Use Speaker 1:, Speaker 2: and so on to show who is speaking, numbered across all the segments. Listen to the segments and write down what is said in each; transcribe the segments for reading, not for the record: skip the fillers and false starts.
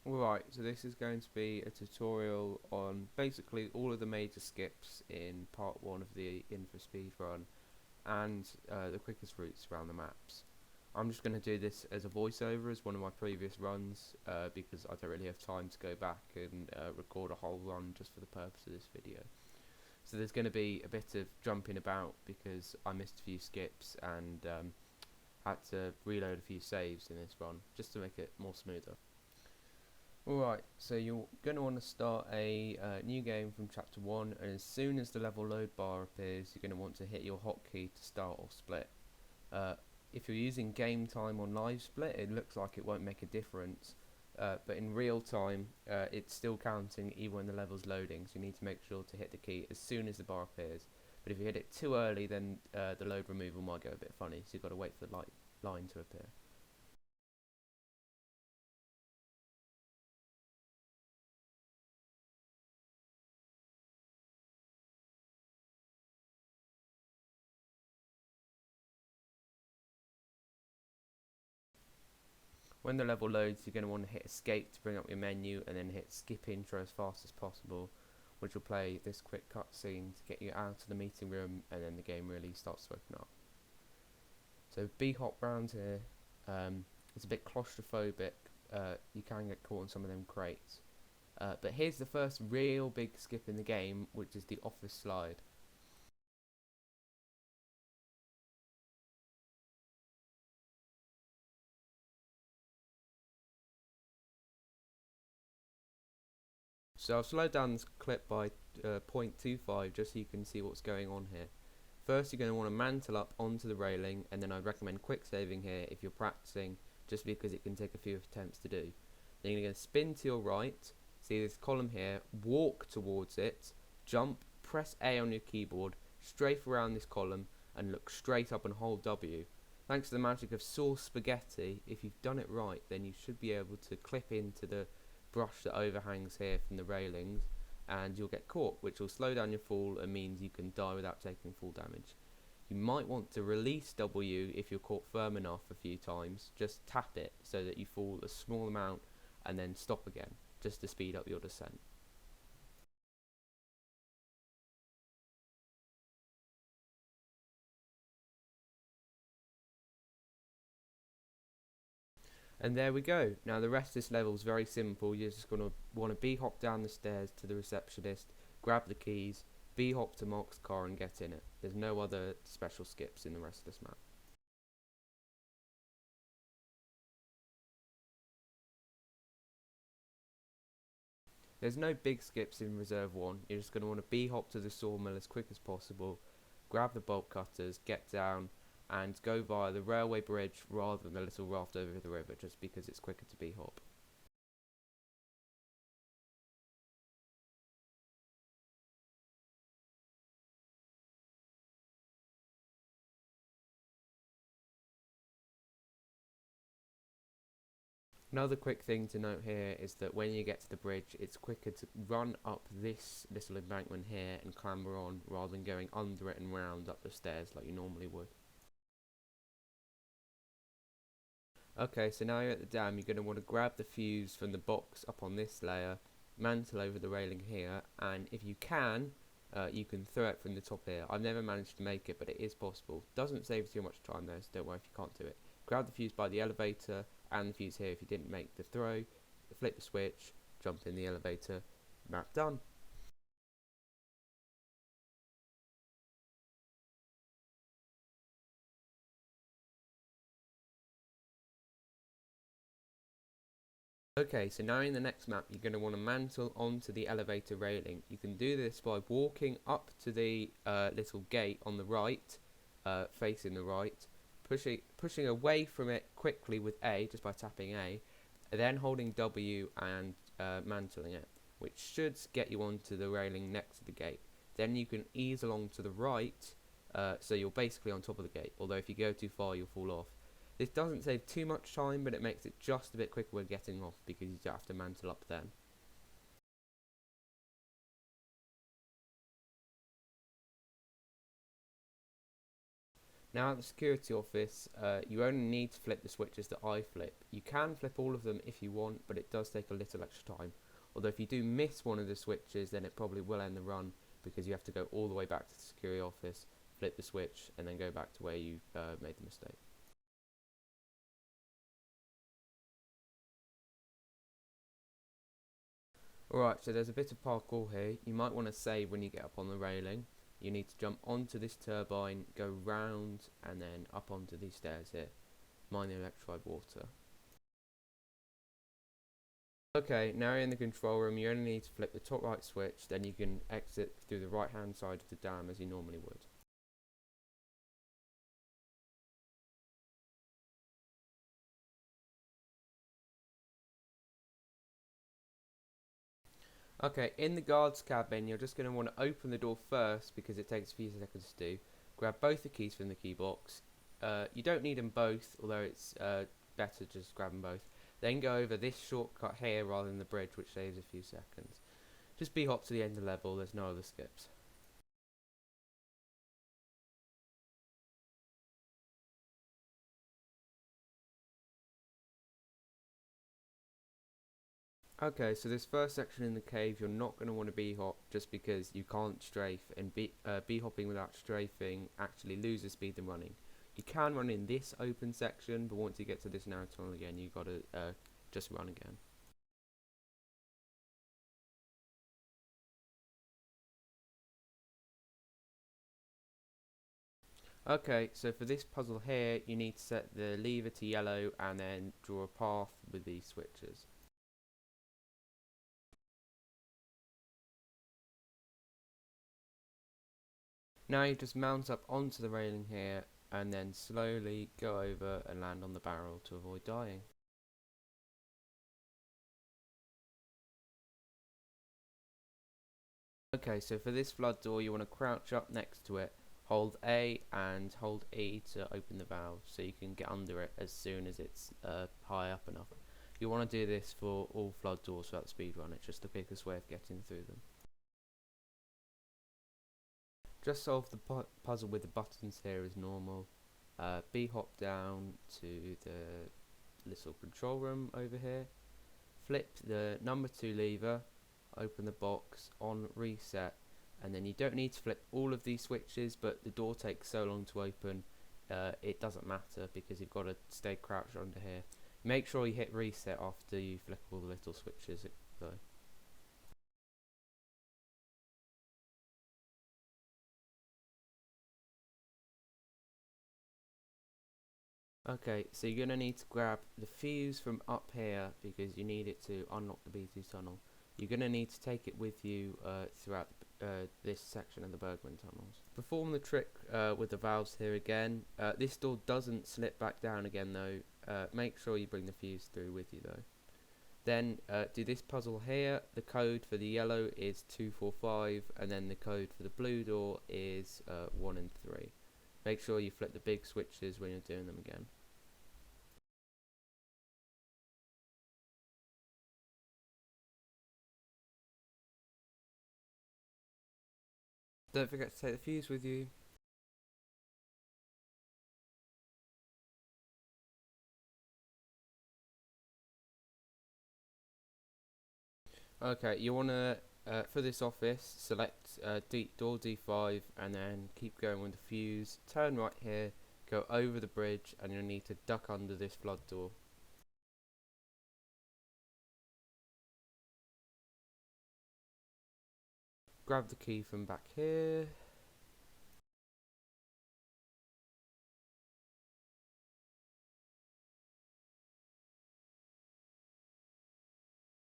Speaker 1: Right, so this is going to be a tutorial on basically all of the major skips in part 1 of the INFRA speedrun and the quickest routes around the maps. I'm just going to do this as a voiceover as one of my previous runs because I don't really have time to go back and record a whole run just for the purpose of this video. So there's going to be a bit of jumping about because I missed a few skips and had to reload a few saves in this run just to make it more smoother. Alright, so you're going to want to start a new game from chapter 1, and as soon as the level load bar appears you're going to want to hit your hotkey to start or split. If you're using game time on live split it looks like it won't make a difference, but in real time it's still counting even when the level's loading, so you need to make sure to hit the key as soon as the bar appears. But if you hit it too early then the load removal might go a bit funny, so you've got to wait for the line to appear. When the level loads, you're going to want to hit escape to bring up your menu and then hit skip intro as fast as possible, which will play this quick cutscene to get you out of the meeting room, and then the game really starts to open up. So B-hop round here, it's a bit claustrophobic, you can get caught in some of them crates. But here's the first real big skip in the game, which is the office slide. So I've slowed down this clip by 0.25 just so you can see what's going on here. First you're going to want to mantle up onto the railing, and then I'd recommend quick saving here if you're practicing, just because it can take a few attempts to do. Then you're going to spin to your right, see this column here, walk towards it, jump, press A on your keyboard, strafe around this column and look straight up and hold W. Thanks to the magic of sauce spaghetti, if you've done it right then you should be able to clip into the brush that overhangs here from the railings, and you'll get caught, which will slow down your fall and means you can die without taking full damage. You might want to release W if you're caught firm enough a few times. Just tap it so that you fall a small amount and then stop again, just to speed up your descent. And there we go. Now the rest of this level is very simple. You're just going to want to B-hop down the stairs to the receptionist, grab the keys, B-hop to Mark's car and get in it. There's no other special skips in the rest of this map. There's no big skips in Reserve 1. You're just going to want to B-hop to the sawmill as quick as possible, grab the bolt cutters, get down and go via the railway bridge rather than the little raft over the river, just because it's quicker to B-hop. Another quick thing to note here is that when you get to the bridge, it's quicker to run up this little embankment here and clamber on rather than going under it and round up the stairs like you normally would. Okay, so now you're at the dam, you're going to want to grab the fuse from the box up on this layer, mantle over the railing here, and if you can throw it from the top here. I've never managed to make it, but it is possible. Doesn't save too much time though, so don't worry if you can't do it. Grab the fuse by the elevator, and the fuse here if you didn't make the throw, flip the switch, jump in the elevator, map done. Okay, so now in the next map you're going to want to mantle onto the elevator railing. You can do this by walking up to the little gate on the right, facing the right, pushing away from it quickly with A, just by tapping A, then holding W and mantling it, which should get you onto the railing next to the gate. Then you can ease along to the right, so you're basically on top of the gate, although if you go too far you'll fall off. This doesn't save too much time, but it makes it just a bit quicker when getting off because you don't have to mantle up then. Now at the security office, you only need to flip the switches that I flip. You can flip all of them if you want, but it does take a little extra time. Although if you do miss one of the switches, then it probably will end the run, because you have to go all the way back to the security office, flip the switch, and then go back to where you made the mistake. Alright, so there's a bit of parkour here. You might want to save when you get up on the railing. You need to jump onto this turbine, go round, and then up onto these stairs here. Mine the electrified water. Okay, now you're in the control room. You only need to flip the top right switch, then you can exit through the right hand side of the dam as you normally would. Okay, in the guard's cabin, you're just going to want to open the door first because it takes a few seconds to do. Grab both the keys from the key box. You don't need them both, although it's better just grab them both. Then go over this shortcut here rather than the bridge, which saves a few seconds. Just B-hop to the end of the level, there's no other skips. Okay, so this first section in the cave, you're not going to want to B-hop just because you can't strafe, and B-hopping without strafing actually loses speed than running. You can run in this open section, but once you get to this narrow tunnel again, you've got to just run again. Okay, so for this puzzle here, you need to set the lever to yellow and then draw a path with these switches. Now you just mount up onto the railing here and then slowly go over and land on the barrel to avoid dying. Okay, so for this flood door, you want to crouch up next to it, hold A and hold E to open the valve so you can get under it as soon as it's high up enough. You want to do this for all flood doors throughout the speedrun, it's just the quickest way of getting through them. Just solve the puzzle with the buttons here as normal. B-hop down to the little control room over here. Flip the number 2 lever, open the box on reset, and then you don't need to flip all of these switches, but the door takes so long to open, it doesn't matter because you've got to stay crouched under here. Make sure you hit reset after you flip all the little switches though. Okay, so you're going to need to grab the fuse from up here because you need it to unlock the B2 tunnel. You're going to need to take it with you throughout this section of the Bergmann tunnels. Perform the trick with the valves here again. This door doesn't slip back down again though. Make sure you bring the fuse through with you though. Then do this puzzle here. The code for the yellow is 245 and then the code for the blue door is 1 and 3. Make sure you flip the big switches when you're doing them again. Don't forget to take the fuse with you. Okay, you want to, for this office, select door D5 and then keep going with the fuse. Turn right here, go over the bridge, and you'll need to duck under this flood door. Grab the key from back here.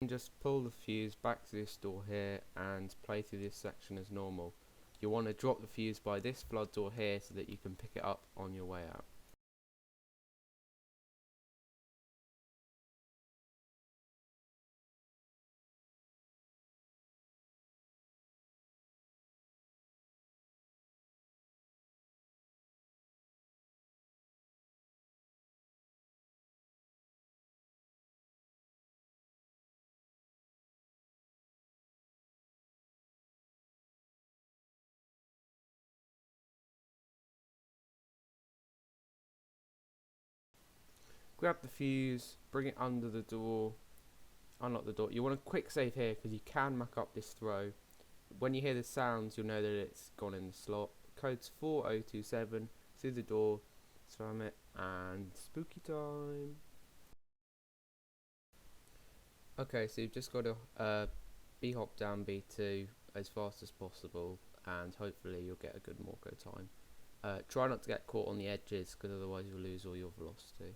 Speaker 1: And just pull the fuse back to this door here and play through this section as normal. You want to drop the fuse by this flood door here so that you can pick it up on your way out. Grab the fuse, bring it under the door, unlock the door. You want a quick save here because you can muck up this throw. When you hear the sounds, you'll know that it's gone in the slot. Code's 4027, through the door, slam it, and spooky time. Okay, so you've just got to B-hop down B2 as fast as possible, and hopefully you'll get a good Morco time. Try not to get caught on the edges, because otherwise you'll lose all your velocity.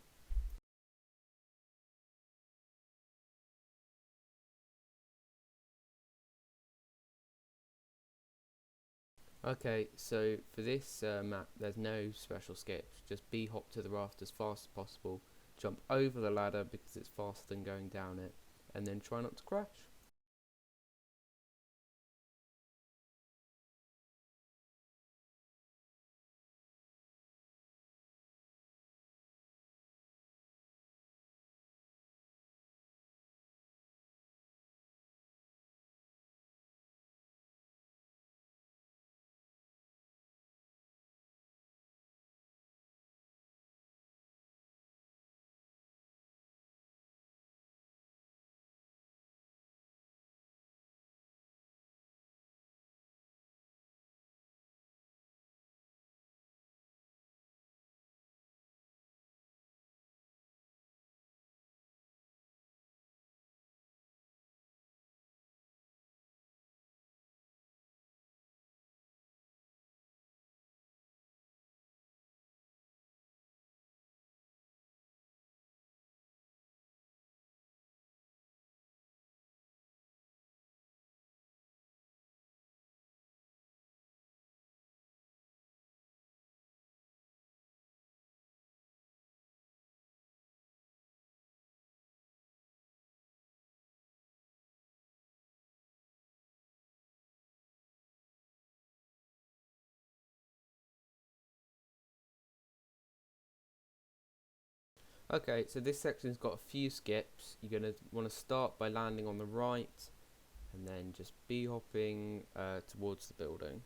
Speaker 1: Okay, so for this map, there's no special skips. Just B-hop to the raft as fast as possible, jump over the ladder because it's faster than going down it, and then try not to crash. Okay, so this section's got a few skips. You're going to want to start by landing on the right, and then just B-hopping towards the building.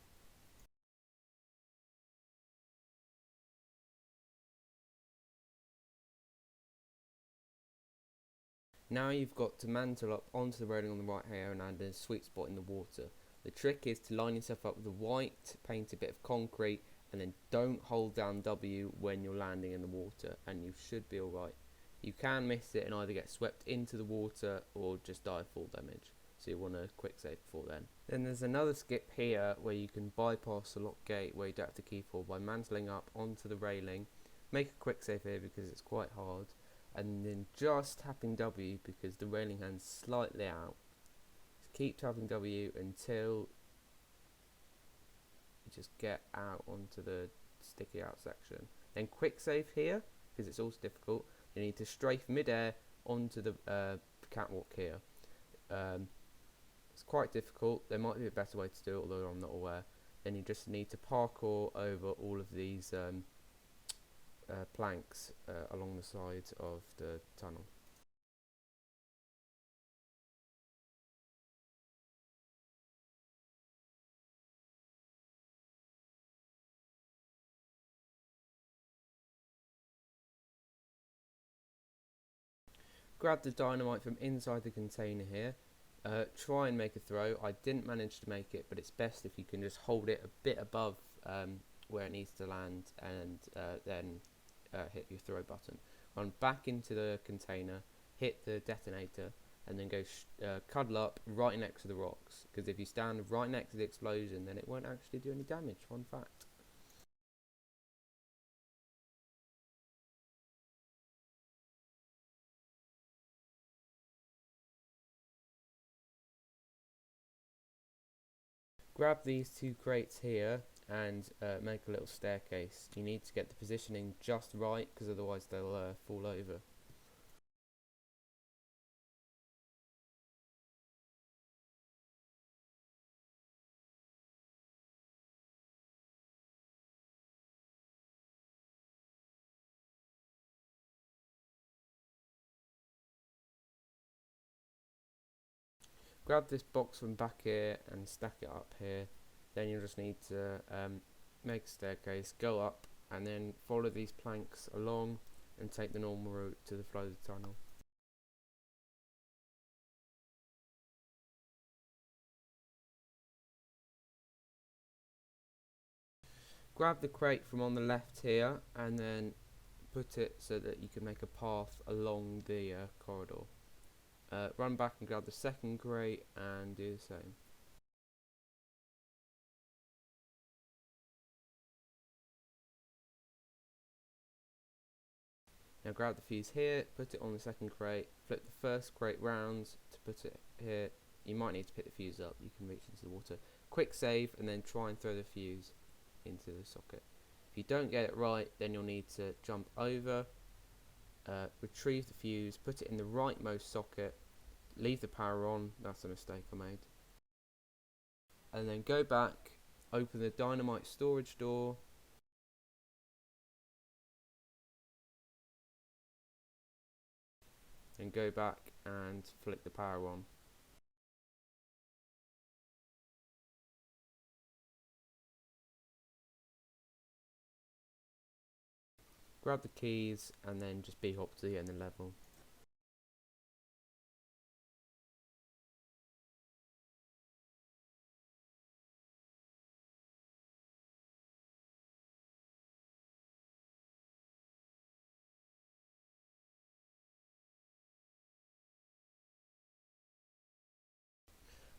Speaker 1: Now you've got to mantle up onto the railing on the right here and land in a sweet spot in the water. The trick is to line yourself up with a white painted bit of concrete, and then don't hold down W when you're landing in the water, and you should be alright. You can miss it and either get swept into the water or just die of fall damage, so you want to quick save before then. Then there's another skip here where you can bypass the lock gate where you don't have to keyfall by mantling up onto the railing. Make a quick save here because it's quite hard, and then just tapping W because the railing hangs slightly out. So keep tapping W until you just get out onto the sticky out section. Then quick save here because it's also difficult. You need to strafe mid-air onto the catwalk here. It's quite difficult. There might be a better way to do it, although I'm not aware. Then you just need to parkour over all of these planks along the sides of the tunnel. Grab the dynamite from inside the container here. Try and make a throw. I didn't manage to make it, but it's best if you can just hold it a bit above where it needs to land, and then hit your throw button. Run back into the container, hit the detonator, and then go cuddle up right next to the rocks, because if you stand right next to the explosion, then it won't actually do any damage. Fun fact. Grab these two crates here and make a little staircase. You need to get the positioning just right, because otherwise they'll fall over. Grab this box from back here and stack it up here. Then you'll just need to make a staircase, go up, and then follow these planks along and take the normal route to the flow of the tunnel. Grab the crate from on the left here and then put it so that you can make a path along the corridor. Run back and grab the second crate and do the same. Now grab the fuse here, put it on the second crate, flip the first crate round to put it here. You might need to pick the fuse up, you can reach into the water. Quick save and then try and throw the fuse into the socket. If you don't get it right, then you'll need to jump over, retrieve the fuse, put it in the rightmost socket, leave the power on, that's a mistake I made. And then go back, open the dynamite storage door, and go back and flick the power on. Grab the keys and then just B-hop to the end of the level.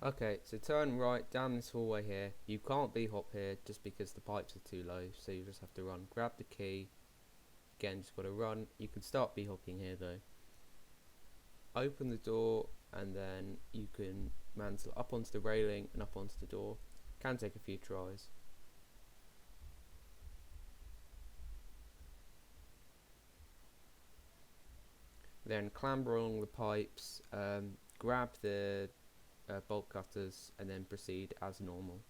Speaker 1: Okay, so turn right down this hallway here. You can't B-hop here just because the pipes are too low, so you just have to run. Grab the key. Again, just got to run. You can start B-hopping here though. Open the door and then you can mantle up onto the railing and up onto the door. Can take a few tries. Then clamber along the pipes, grab the bolt cutters and then proceed as normal.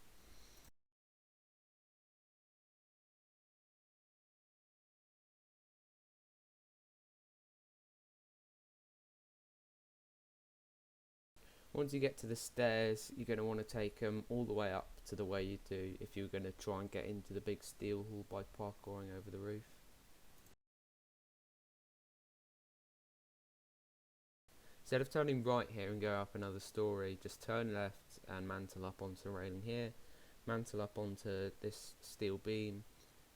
Speaker 1: Once you get to the stairs, you're going to want to take them all the way up to the way you do if you're going to try and get into the big steel hall by parkouring over the roof. Instead of turning right here and go up another story, just turn left and mantle up onto the railing here, mantle up onto this steel beam,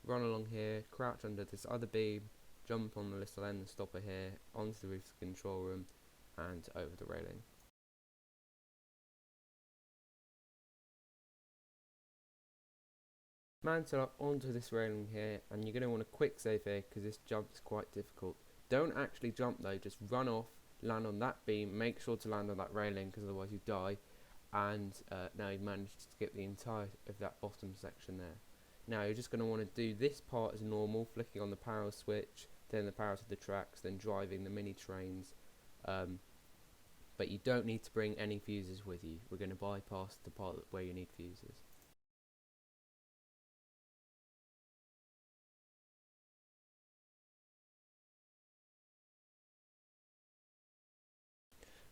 Speaker 1: run along here, crouch under this other beam, jump on the little end stopper here, onto the roof of the control room and over the railing. Mantle up onto this railing here and you're going to want a quick save here because this jump is quite difficult. Don't actually jump though, just run off, land on that beam, make sure to land on that railing because otherwise you die, and now you've managed to get the entire of that bottom section there. Now you're just going to want to do this part as normal, flicking on the power switch, then the power to the tracks, then driving the mini trains, but you don't need to bring any fuses with you. We're going to bypass the part where you need fuses.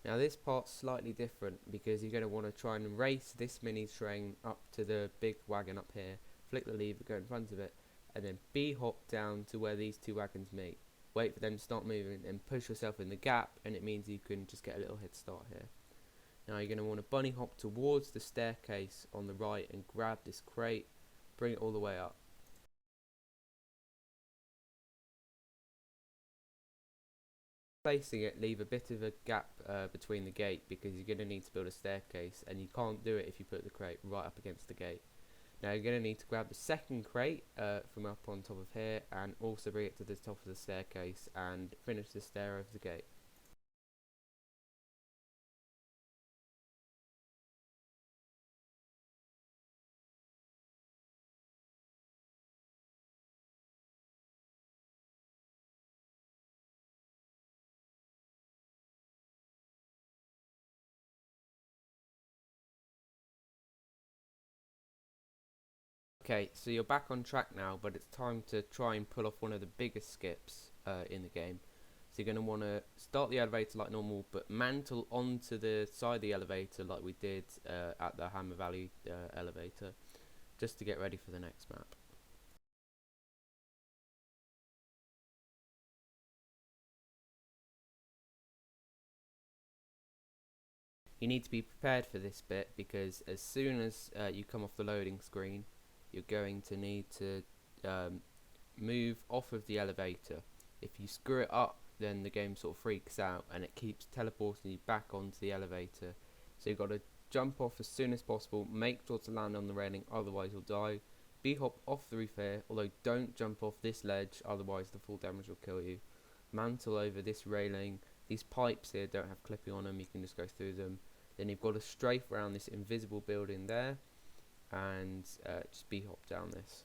Speaker 1: Now this part's slightly different because you're going to want to try and race this mini train up to the big wagon up here, flick the lever, go in front of it, and then B-hop down to where these two wagons meet. Wait for them to start moving and push yourself in the gap, and it means you can just get a little head start here. Now you're going to want to bunny hop towards the staircase on the right and grab this crate, bring it all the way up. Placing it, leave a bit of a gap between the gate because you're going to need to build a staircase and you can't do it if you put the crate right up against the gate. Now you're going to need to grab the second crate from up on top of here and also bring it to the top of the staircase and finish the stair over the gate. Okay, so you're back on track now, but it's time to try and pull off one of the biggest skips in the game. So you're going to want to start the elevator like normal, but mantle onto the side of the elevator like we did at the Hammer Valley elevator, just to get ready for the next map. You need to be prepared for this bit because as soon as you come off the loading screen, you're going to need to move off of the elevator. If you screw it up, then the game sort of freaks out and it keeps teleporting you back onto the elevator. So you've got to jump off as soon as possible, make sure to land on the railing, otherwise you'll die. B-hop off the roof here, although don't jump off this ledge, otherwise the full damage will kill you. Mantle over this railing. These pipes here don't have clipping on them, you can just go through them. Then you've got to strafe around this invisible building there and just B-hop down this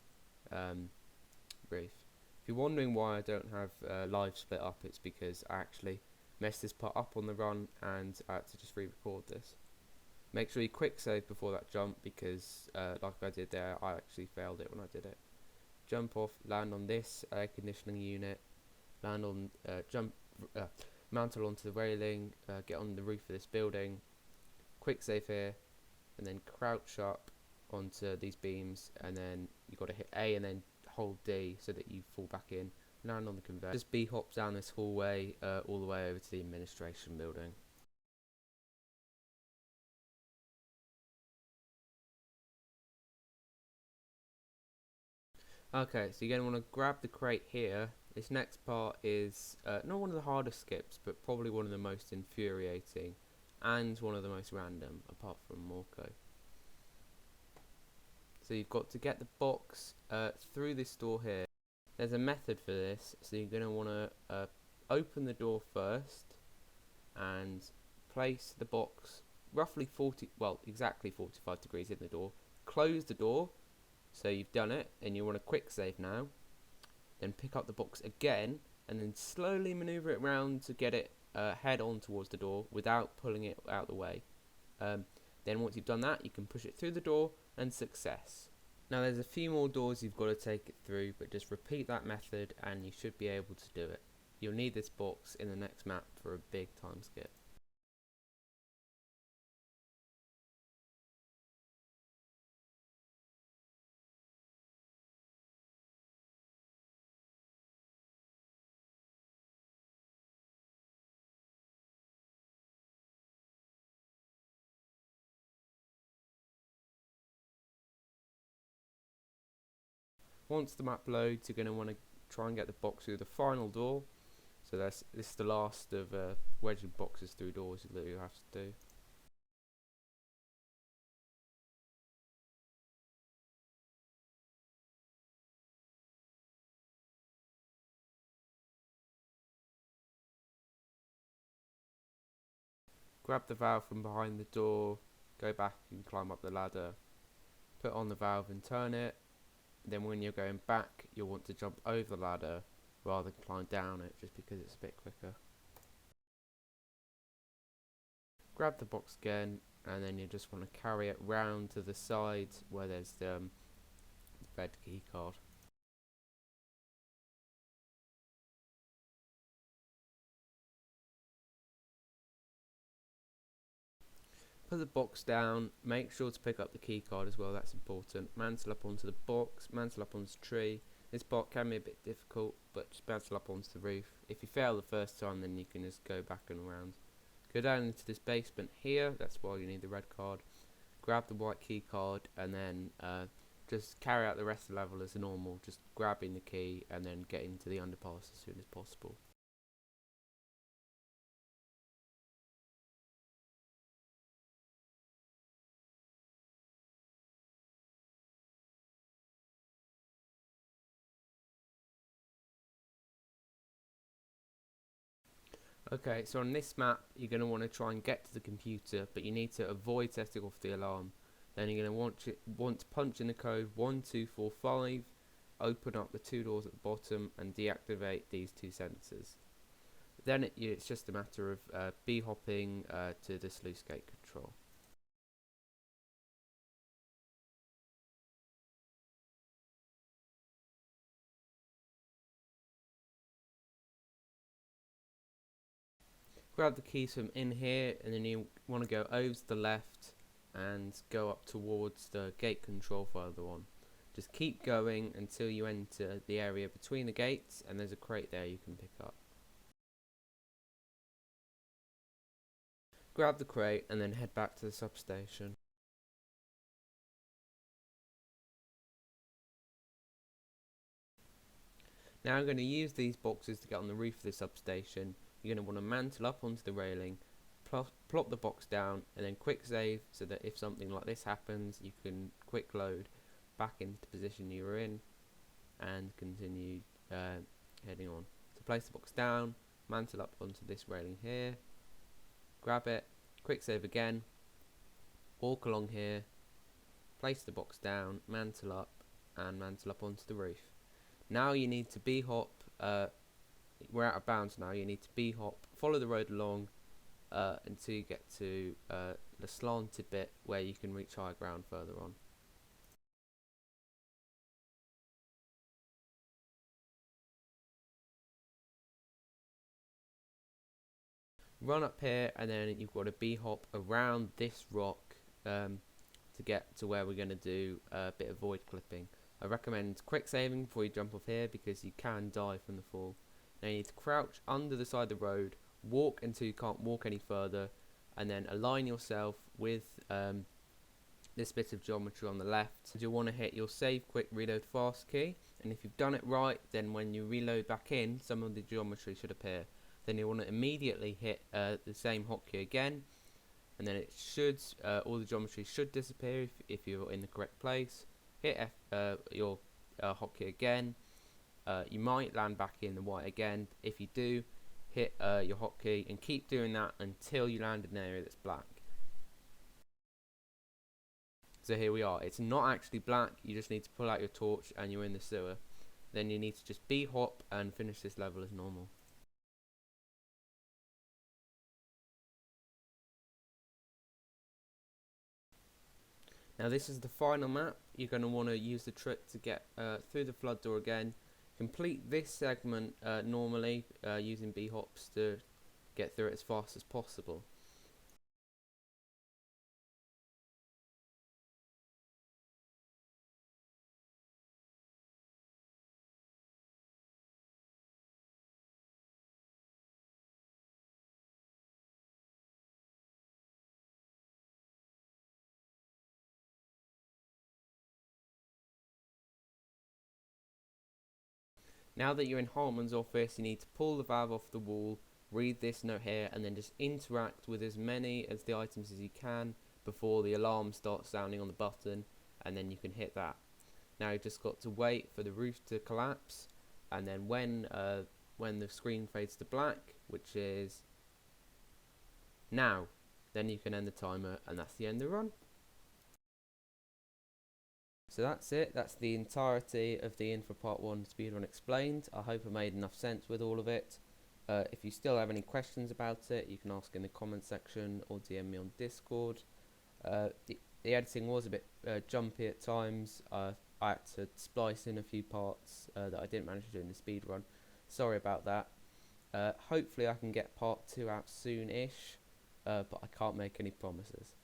Speaker 1: roof. If you're wondering why I don't have live split up, it's because I actually messed this part up on the run and I had to just re-record this. Make sure you quick save before that jump because like I did there, I actually failed it when I did it. Jump off, land on this air conditioning unit, land on mantle onto the railing, get on the roof of this building, quick save here, and then crouch up onto these beams, and then you've got to hit A and then hold D so that you fall back in, land on the conveyor. Just B-hop down this hallway all the way over to the administration building. Okay, so you're going to want to grab the crate here. This next part is not one of the hardest skips, but probably one of the most infuriating and one of the most random, apart from Morco. So you've got to get the box through this door here. There's a method for this, so you're going to want to open the door first and place the box roughly exactly 45 degrees in the door. Close the door, so you've done it, and you want to quick save now. Then pick up the box again, and then slowly maneuver it around to get it head on towards the door without pulling it out of the way. Then once you've done that, you can push it through the door and success. Now there's a few more doors you've got to take it through, but just repeat that method and you should be able to do it. You'll need this box in the next map for a big time skip. Once the map loads, you're going to want to try and get the box through the final door. So this is the last of wedging boxes through doors that you have to do. Grab the valve from behind the door, go back and climb up the ladder, put on the valve and turn it. Then when you're going back, you'll want to jump over the ladder rather than climb down it, just because it's a bit quicker. Grab the box again, and then you just want to carry it round to the side where there's the red key card. Put the box down, make sure to pick up the key card as well, that's important. Mantle up onto the box, mantle up onto the tree. This part can be a bit difficult, but just mantle up onto the roof. If you fail the first time, then you can just go back and around. Go down into this basement here, that's why you need the red card. Grab the white key card, and then just carry out the rest of the level as normal, just grabbing the key and then getting to the underpass as soon as possible. Okay, so on this map, you're going to want to try and get to the computer, but you need to avoid setting off the alarm. Then you're going to want to punch in the code 1245, open up the two doors at the bottom, and deactivate these two sensors. Then it's just a matter of B-hopping to the sluice gate control. Grab the keys from in here, and then you want to go over to the left and go up towards the gate control further on. Just keep going until you enter the area between the gates, and there's a crate there you can pick up. grab the crate and then head back to the substation. Now I'm going to use these boxes to get on the roof of the substation. You're going to want to mantle up onto the railing, plop the box down, and then quick save so that if something like this happens, you can quick load back into the position you were in and continue heading on. So place the box down, mantle up onto this railing here, grab it, quick save again, walk along here, place the box down, mantle up, and mantle up onto the roof. Now you need to B-hop, we're out of bounds now, you need to B-hop, follow the road along until you get to the slanted bit where you can reach higher ground further on. Run up here and then you've got to B-hop around this rock to get to where we're going to do a bit of void clipping. I recommend quick saving before you jump off here because you can die from the fall. Now you need to crouch under the side of the road, walk until you can't walk any further, and then align yourself with this bit of geometry on the left. You'll want to hit your save quick reload fast key, and if you've done it right, then when you reload back in, some of the geometry should appear. Then you want to immediately hit the same hotkey again, and then it should all the geometry should disappear if you're in the correct place. Hit your hotkey again. You might land back in the white again. If you do, hit your hotkey and keep doing that until you land in an area that's black. So here we are. It's not actually black. You just need to pull out your torch and you're in the sewer. Then you need to just B-hop and finish this level as normal. Now this is the final map. You're going to want to use the trick to get through the flood door again. Complete this segment normally using B-hops to get through it as fast as possible. Now that you're in Hartman's office, you need to pull the valve off the wall, read this note here, and then just interact with as many of the items as you can before the alarm starts sounding on the button, and then you can hit that. Now you've just got to wait for the roof to collapse, and then when the screen fades to black, which is now, then you can end the timer, and that's the end of the run. So that's it, that's the entirety of the INFRA Part 1 Speedrun Explained. I hope I made enough sense with all of it. If you still have any questions about it, you can ask in the comment section or DM me on Discord. The editing was a bit jumpy at times. I had to splice in a few parts that I didn't manage to do in the speedrun. Sorry about that. Hopefully I can get Part 2 out soon-ish, but I can't make any promises.